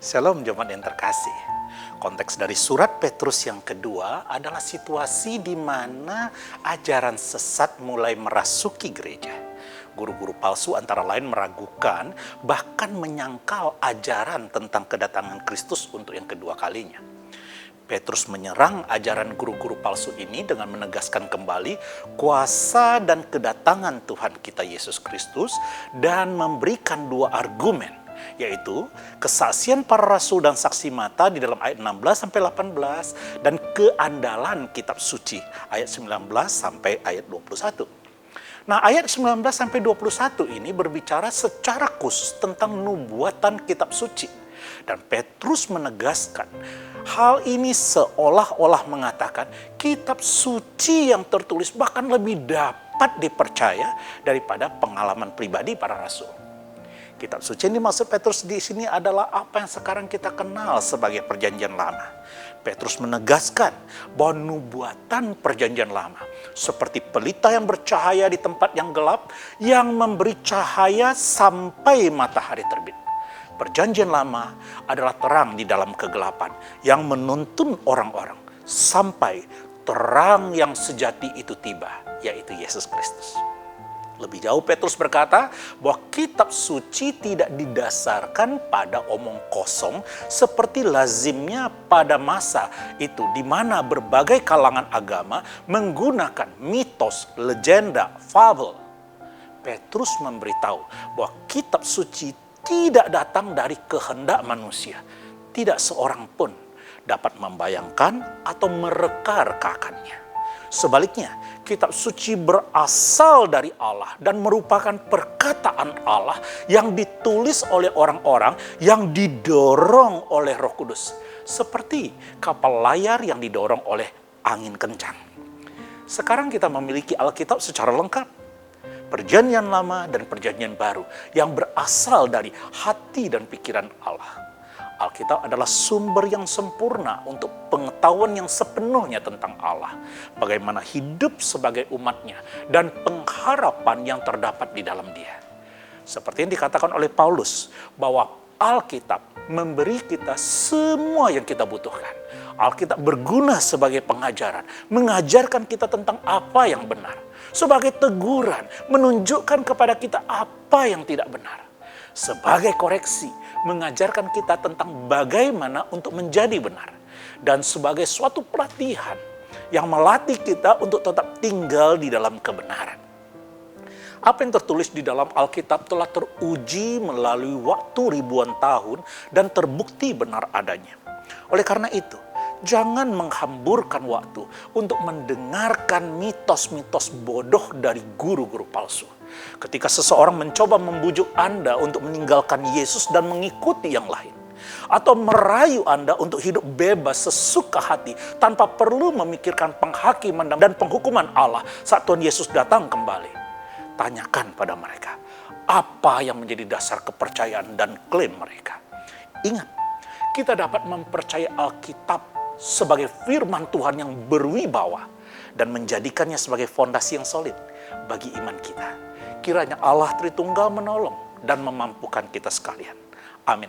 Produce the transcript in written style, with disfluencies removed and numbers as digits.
Shalom jemaat yang terkasih. Konteks dari surat Petrus yang kedua adalah situasi di mana ajaran sesat mulai merasuki gereja. Guru-guru palsu antara lain meragukan, bahkan menyangkal ajaran tentang kedatangan Kristus untuk yang kedua kalinya. Petrus menyerang ajaran guru-guru palsu ini dengan menegaskan kembali kuasa dan kedatangan Tuhan kita Yesus Kristus dan memberikan dua argumen, yaitu kesaksian para rasul dan saksi mata di dalam ayat 16 sampai 18 dan keandalan kitab suci ayat 19 sampai ayat 21. Nah, ayat 19 sampai 21 ini berbicara secara khusus tentang nubuatan kitab suci. Dan Petrus menegaskan hal ini seolah-olah mengatakan kitab suci yang tertulis bahkan lebih dapat dipercaya daripada pengalaman pribadi para rasul. Kitab suci yang dimaksud Petrus di sini adalah apa yang sekarang kita kenal sebagai Perjanjian Lama. Petrus menegaskan bahwa nubuatan Perjanjian Lama seperti pelita yang bercahaya di tempat yang gelap yang memberi cahaya sampai matahari terbit. Perjanjian Lama adalah terang di dalam kegelapan yang menuntun orang-orang sampai terang yang sejati itu tiba, yaitu Yesus Kristus. Lebih jauh Petrus berkata bahwa kitab suci tidak didasarkan pada omong kosong seperti lazimnya pada masa itu di mana berbagai kalangan agama menggunakan mitos, legenda, fabel. Petrus memberitahu bahwa kitab suci tidak datang dari kehendak manusia. Tidak seorang pun dapat membayangkan atau mereka-rekakannya. Sebaliknya, kitab suci berasal dari Allah dan merupakan perkataan Allah yang ditulis oleh orang-orang yang didorong oleh Roh Kudus. Seperti kapal layar yang didorong oleh angin kencang. Sekarang kita memiliki Alkitab secara lengkap. Perjanjian Lama dan Perjanjian Baru yang berasal dari hati dan pikiran Allah. Alkitab adalah sumber yang sempurna untuk pengetahuan yang sepenuhnya tentang Allah. Bagaimana hidup sebagai umatnya dan pengharapan yang terdapat di dalam dia. Seperti yang dikatakan oleh Paulus bahwa Alkitab memberi kita semua yang kita butuhkan. Alkitab berguna sebagai pengajaran, mengajarkan kita tentang apa yang benar. Sebagai teguran, menunjukkan kepada kita apa yang tidak benar. Sebagai koreksi, mengajarkan kita tentang bagaimana untuk menjadi benar. Dan sebagai suatu pelatihan yang melatih kita untuk tetap tinggal di dalam kebenaran. Apa yang tertulis di dalam Alkitab telah teruji melalui waktu ribuan tahun dan terbukti benar adanya. Oleh karena itu, jangan menghamburkan waktu untuk mendengarkan mitos-mitos bodoh dari guru-guru palsu. Ketika seseorang mencoba membujuk Anda untuk meninggalkan Yesus dan mengikuti yang lain. Atau merayu Anda untuk hidup bebas sesuka hati tanpa perlu memikirkan penghakiman dan penghukuman Allah saat Tuhan Yesus datang kembali. Tanyakan pada mereka, apa yang menjadi dasar kepercayaan dan klaim mereka. Ingat, kita dapat mempercayai Alkitab sebagai firman Tuhan yang berwibawa dan menjadikannya sebagai fondasi yang solid bagi iman kita. Kiranya Allah Tritunggal menolong dan memampukan kita sekalian. Amin.